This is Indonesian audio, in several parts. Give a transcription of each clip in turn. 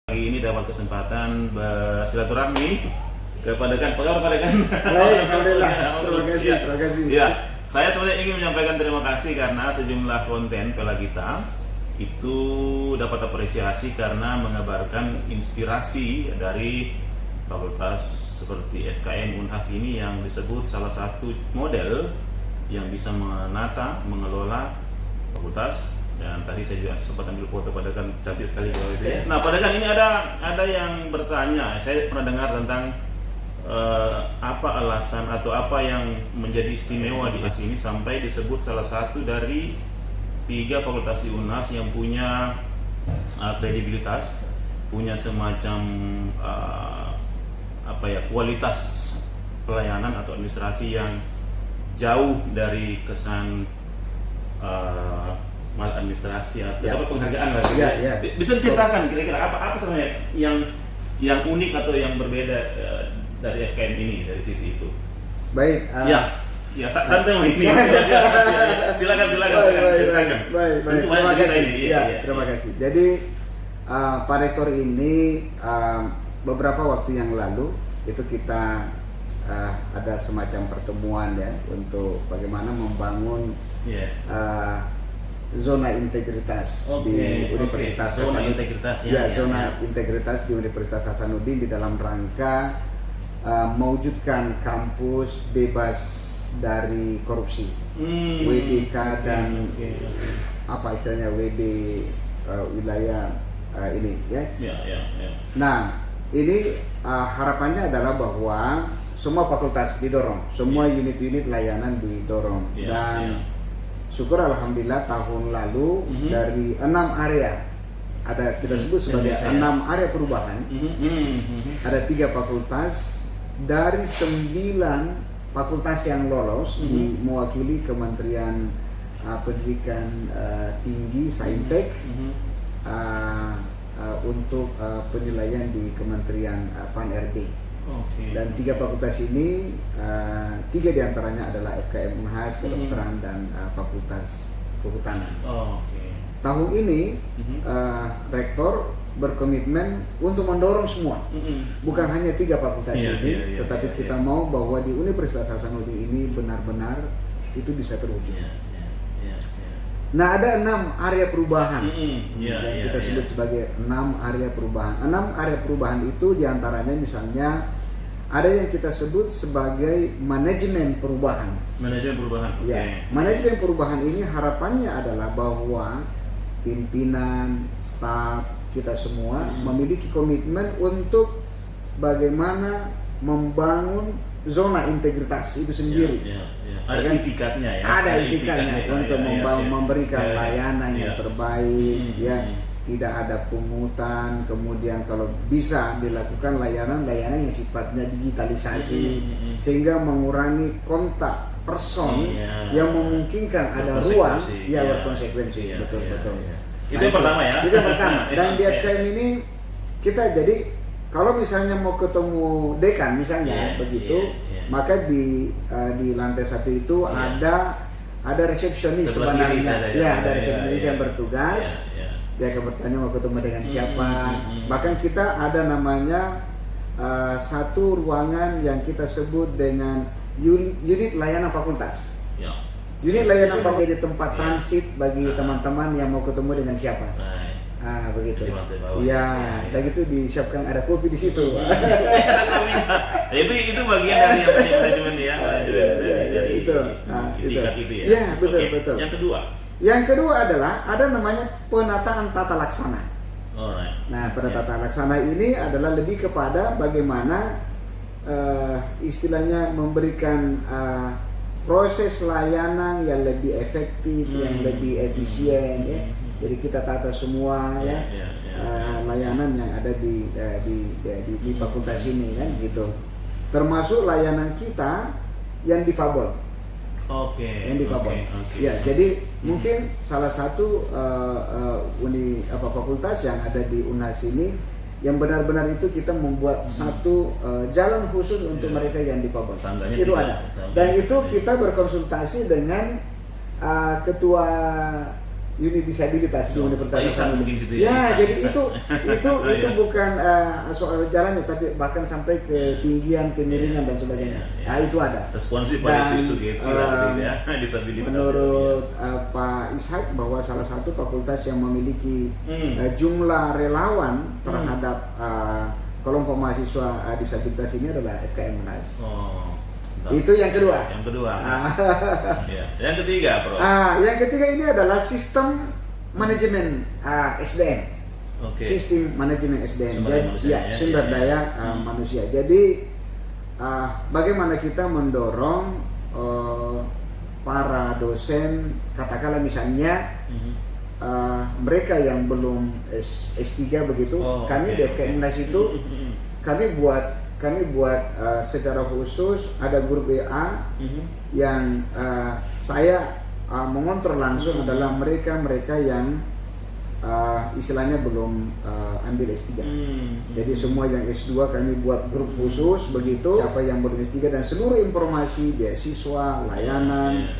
Pagi ini dapat kesempatan bersilaturahmi kepada Pak Dekan. Baik, alhamdulillah. Terima kasih. Ya, saya sebenarnya ingin menyampaikan terima kasih karena sejumlah konten Pela kita itu dapat apresiasi karena mengabarkan inspirasi dari fakultas seperti FKM Unhas ini yang disebut salah satu model yang bisa menata, mengelola fakultas. Dan tadi saya juga sempat ambil foto Pak Dekan, cantik sekali kalau itu ya. Nah Pak Dekan, ini ada yang bertanya, saya pernah dengar tentang apa alasan atau apa yang menjadi istimewa di UNHAS ini sampai disebut salah satu dari 3 fakultas di UNHAS yang punya kredibilitas, punya semacam kualitas pelayanan atau administrasi yang jauh dari kesan maladministrasi atau apa penghargaan lah gitu. Bisa diceritakan kira-kira apa sebenarnya yang unik atau yang berbeda dari FKM ini dari sisi itu? Baik. Ya santai ini. Silakan ceritakan. Baik. Terima kasih. Terima kasih. Jadi Pak Rektor ini beberapa waktu yang lalu itu kita ada semacam pertemuan ya untuk bagaimana membangun zona integritas di Universitas Hasanuddin. Zona integritas di Universitas Hasanuddin di dalam rangka mewujudkan kampus bebas dari korupsi, WBK dan apa istilahnya WB wilayah ini ya. Nah ini harapannya adalah bahwa semua fakultas didorong, semua unit-unit layanan didorong dan syukur alhamdulillah tahun lalu dari 6 area ada kita sebut sebagai 6 area perubahan, ada 3 fakultas dari 9 fakultas yang lolos mewakili Kementerian Pendidikan Tinggi Saintek untuk penilaian di Kementerian Pan-RB. Dan 3 fakultas ini, 3 diantaranya adalah FKM Unhas, Kedokteran dan Fakultas Kehutanan. Tahun ini Rektor berkomitmen untuk mendorong semua, bukan hanya 3 fakultas ini, tetapi kita mau bahwa di Universitas Hasanuddin ini benar-benar itu bisa terwujud. Nah ada 6 area perubahan yang kita sebut sebagai 6 area perubahan. 6 area perubahan itu diantaranya misalnya ada yang kita sebut sebagai manajemen perubahan. Manajemen perubahan ini harapannya adalah bahwa pimpinan, staf kita semua memiliki komitmen untuk bagaimana membangun zona integritas itu sendiri. Ada itikadnya ya. Ada itikadnya untuk memberikan layanan yang terbaik tidak ada pungutan, kemudian kalau bisa dilakukan layanan-layanan yang sifatnya digitalisasi sehingga mengurangi kontak person yang memungkinkan ada ruang berkonsekuensi. Betul. Itu yang pertama ya. Itu yang pertama. Dan di FKM ini kita jadi kalau misalnya mau ketemu dekan misalnya begitu, maka di lantai 1 itu ada resepsionis sebenarnya. Ada resepsionis yang bertugas. Dia akan bertanya mau ketemu dengan siapa. Bahkan kita ada namanya satu ruangan yang kita sebut dengan unit layanan fakultas. Unit layanan fakultas di tempat transit bagi teman-teman yang mau ketemu dengan siapa. Begitu. Dan itu disiapkan ada kopi di situ. Itu bagian dari manajemen ya. Itu. Betul. Yang kedua adalah ada namanya penataan tata laksana. Nah, penataan tata laksana ini adalah lebih kepada bagaimana istilahnya memberikan proses layanan yang lebih efektif, yang lebih efisien ya. Jadi kita tata semua layanan yang ada di fakultas ini kan gitu. Termasuk layanan kita yang difabel. Yang difabel. Jadi mungkin salah satu fakultas yang ada di UNHAS ini yang benar-benar itu kita membuat satu jalan khusus untuk mereka yang difabel. Itu ada. Dan itu kita berkonsultasi dengan ketua unit disabilitas di Universitas Aisyah mungkin gitu ya. Aisyah, Jadi Aisyah. itu bukan soal jalannya, tapi bahkan sampai ketinggian, kemiringan dan sebagainya. Nah itu ada. Responsif pada isu gitu ya, disabilitas. Menurut Pak Ishak bahwa salah satu fakultas yang memiliki jumlah relawan terhadap kelompok mahasiswa disabilitas ini adalah FKM Unhas. Itu yang kedua. Yang kedua. Ya. Yang ketiga, Prof. Yang ketiga ini adalah sistem manajemen SDM. Sistem manajemen SDM. Sumber daya manusia. Jadi bagaimana kita mendorong para dosen, katakanlah misalnya mereka yang belum S3 begitu, kami di FKM Unhas itu kami buat secara khusus ada grup WA yang saya mengontrol langsung adalah mereka yang istilahnya belum ambil S3. Jadi semua yang S2 kami buat grup khusus begitu, siapa yang belum S3 dan seluruh informasi beasiswa, layanan,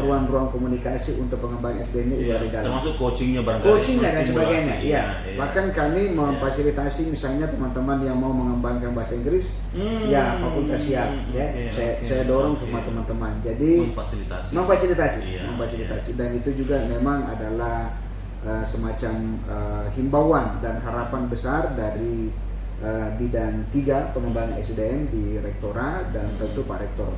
ruang-ruang komunikasi untuk pengembangan SDM itu ada di dalam. Termasuk coachingnya barangkali. Coachingnya dan sebagainya. Bahkan kami memfasilitasi misalnya teman-teman yang mau mengembangkan bahasa Inggris, fakultas siap. Saya dorong semua teman-teman. Jadi memfasilitasi. Dan itu juga memang adalah semacam himbauan dan harapan besar dari bidang 3 pengembangan SDM di Rektorat dan tentu Pak Rektor.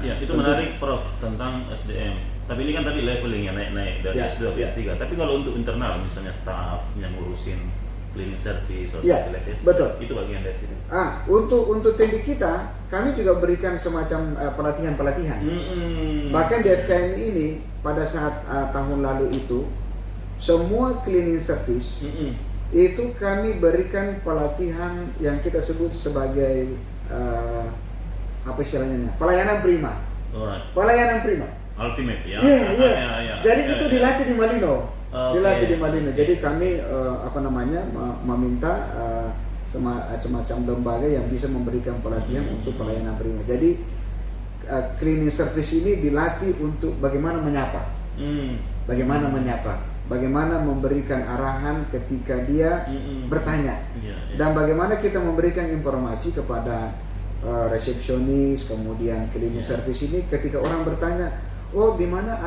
Itu menarik, Prof, tentang SDM. Tapi ini kan tadi levelingnya naik dari S2 ke S3. Tapi kalau untuk internal, misalnya staff yang ngurusin cleaning service, betul. Itu bagian dari itu. Untuk teknik kita, kami juga berikan semacam pelatihan. Bahkan di FKM ini pada saat tahun lalu itu semua cleaning service itu kami berikan pelatihan yang kita sebut sebagai apa istilahnya? Pelayanan prima. Pelayanan prima. Ultimate ya. Jadi itu dilatih di Malino. Dilatih di Malino. Jadi kami meminta semacam lembaga yang bisa memberikan pelatihan untuk pelayanan prima. Jadi cleaning service ini dilatih untuk bagaimana menyapa. Bagaimana memberikan arahan ketika dia bertanya, dan bagaimana kita memberikan informasi kepada resepsionis, kemudian cleaning service ini ketika orang bertanya, di mana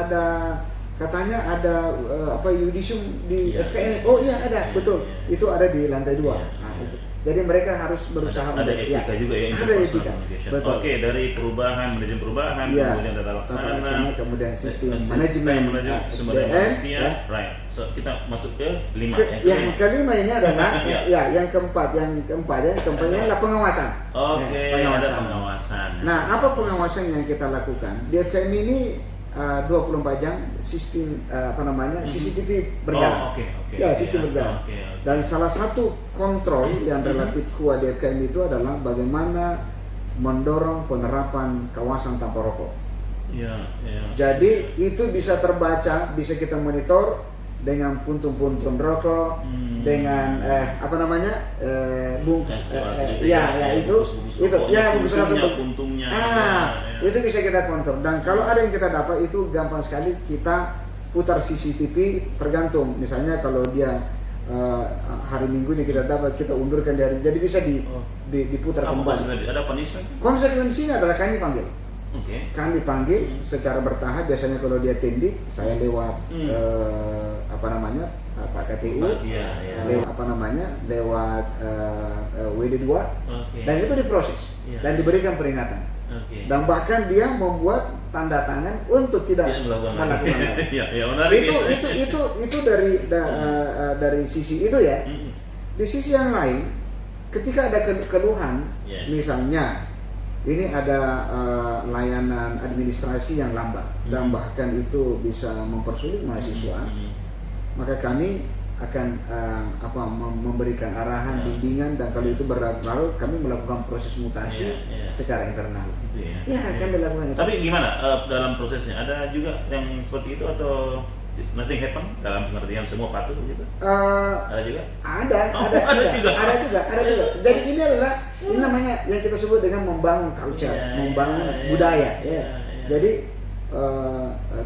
katanya ada yudisium di FKM. Ada, betul. Itu ada di lantai 2. Itu. Jadi mereka harus berusaha ada etika juga ya. Ada etika. Betul. Oke, dari manajemen perubahan, kemudian tata laksana, kemudian sistem manajemen sumber daya manusia. Right. So kita masuk ke 5. Yang kelima ini adalah yang keempat adalah pengawasan. Ada pengawasan. Nah, apa pengawasan yang kita lakukan? Di FKM ini 24 jam sistem CCTV berjalan. Sistem berjalan. Dan salah satu kontrol yang relatif kuat di FKM itu adalah bagaimana mendorong penerapan kawasan tanpa rokok. Jadi itu bisa terbaca, bisa kita monitor dengan puntung-puntung rokok, dengan bungkus bungkus rokok, puntungnya. Itu bisa kita kontrol. Dan kalau ada yang kita dapat itu gampang sekali kita putar CCTV, tergantung. Misalnya kalau dia hari Minggu ini kita dapat, kita undurkan dari, jadi bisa diputar kembali. Ada punishment? Konsekuensinya adalah kami panggil. Kami panggil secara bertahap. Biasanya kalau dia tindik, saya lewat Pak KTU, lewat WD2, dan itu diproses dan diberikan peringatan. Dan bahkan dia membuat tanda tangan untuk tidak melakukan itu dari sisi itu ya. Di sisi yang lain, ketika ada keluhan, misalnya ini ada layanan administrasi yang lambat dan bahkan itu bisa mempersulit mahasiswa, maka kami akan memberikan arahan, bimbingan, dan kalau itu berlarut kami melakukan proses mutasi secara internal. Kami lakukan itu. Tapi gimana dalam prosesnya? Ada juga yang seperti itu atau nothing happen dalam pengertian semua patuh begitu? Ada juga? Ada juga. Jadi ini namanya yang kita sebut dengan membangun culture, membangun budaya. Jadi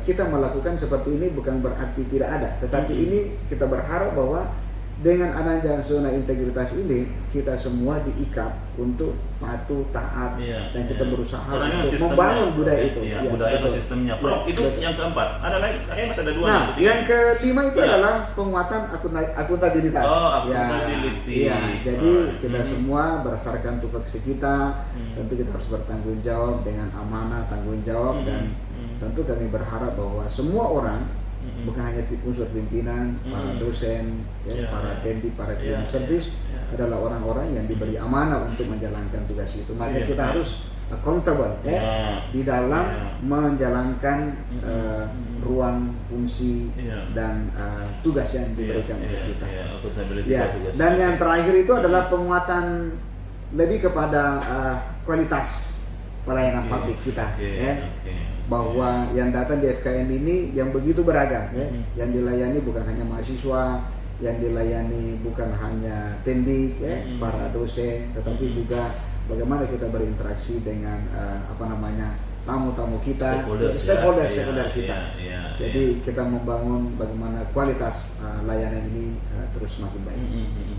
kita melakukan seperti ini bukan berarti tidak ada, tetapi ini kita berharap bahwa dengan adanya zona integritas ini kita semua diikat untuk patuh, taat, dan kita berusaha untuk membangun budaya itu. Budaya atau sistemnya. Prof, itu yang keempat. Ada lagi? Kayaknya masih ada 2. Nah, yang kelima itu adalah penguatan akuntabilitas. Akuntabilitas. Jadi kita semua berdasarkan tupoksi kita, tentu kita harus bertanggung jawab dengan amanah, tanggung jawab, dan tentu kami berharap bahwa semua orang, bukan hanya unsur pimpinan, para dosen, para TNI, para cleaning service adalah orang-orang yang diberi amanah untuk menjalankan tugas itu. Maka kita harus accountable di dalam menjalankan ruang fungsi dan tugas yang diberikan untuk kita. Dan yang terakhir itu adalah penguatan lebih kepada kualitas pelayanan publik kita. Bahwa yang datang di FKM ini yang begitu beragam, yang dilayani bukan hanya mahasiswa, yang dilayani bukan hanya tendik, para dosen, tetapi juga bagaimana kita berinteraksi dengan tamu-tamu kita, stakeholder kita. Jadi kita membangun bagaimana kualitas layanan ini terus semakin baik.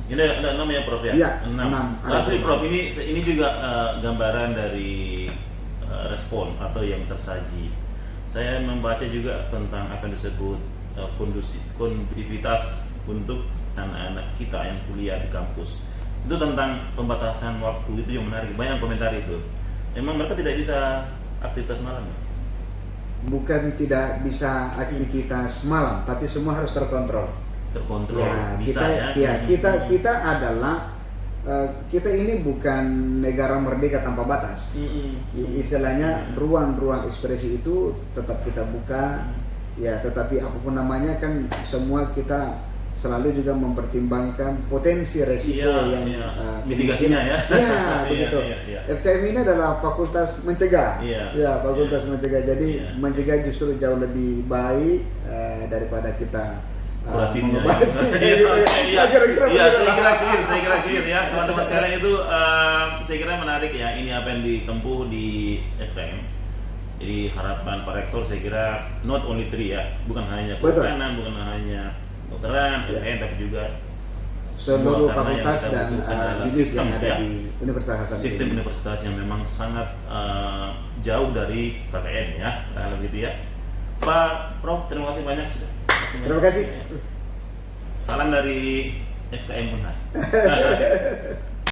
Ini ada 6 ya Prof ya? Iya, 6. Asli Prof, ini juga gambaran dari respon atau yang tersaji. Saya membaca juga tentang apa yang disebut kondusivitas untuk anak-anak kita yang kuliah di kampus. Itu tentang pembatasan waktu, itu yang menarik. Banyak komentar itu. Memang mereka tidak bisa aktivitas malam? Bukan tidak bisa aktivitas malam, tapi semua harus terkontrol. Terkontrol. Bisa kita adalah kita ini bukan negara merdeka tanpa batas. Istilahnya ruang-ruang ekspresi itu tetap kita buka, tetapi apapun namanya kan semua kita selalu juga mempertimbangkan potensi resiko yang mitigasinya begitu. FKM ini adalah fakultas mencegah. Fakultas mencegah. Jadi mencegah justru jauh lebih baik daripada kita kuratifnya. Saya kira clear ya teman-teman sekalian. Itu saya kira menarik ya, ini apa yang ditempuh di FKM. Jadi harapan Pak Rektor saya kira not only 3 ya, bukan hanya kedokteran, bukan hanya dokteran, tapi juga seluruh fakultas dan bisnis yang ada di Universitas Hasanuddin. Sistem universitas yang memang sangat jauh dari KKN ya, kalau begitu ya. Pak Prof, terima kasih banyak. Terima kasih. Salam dari FKM Unhas.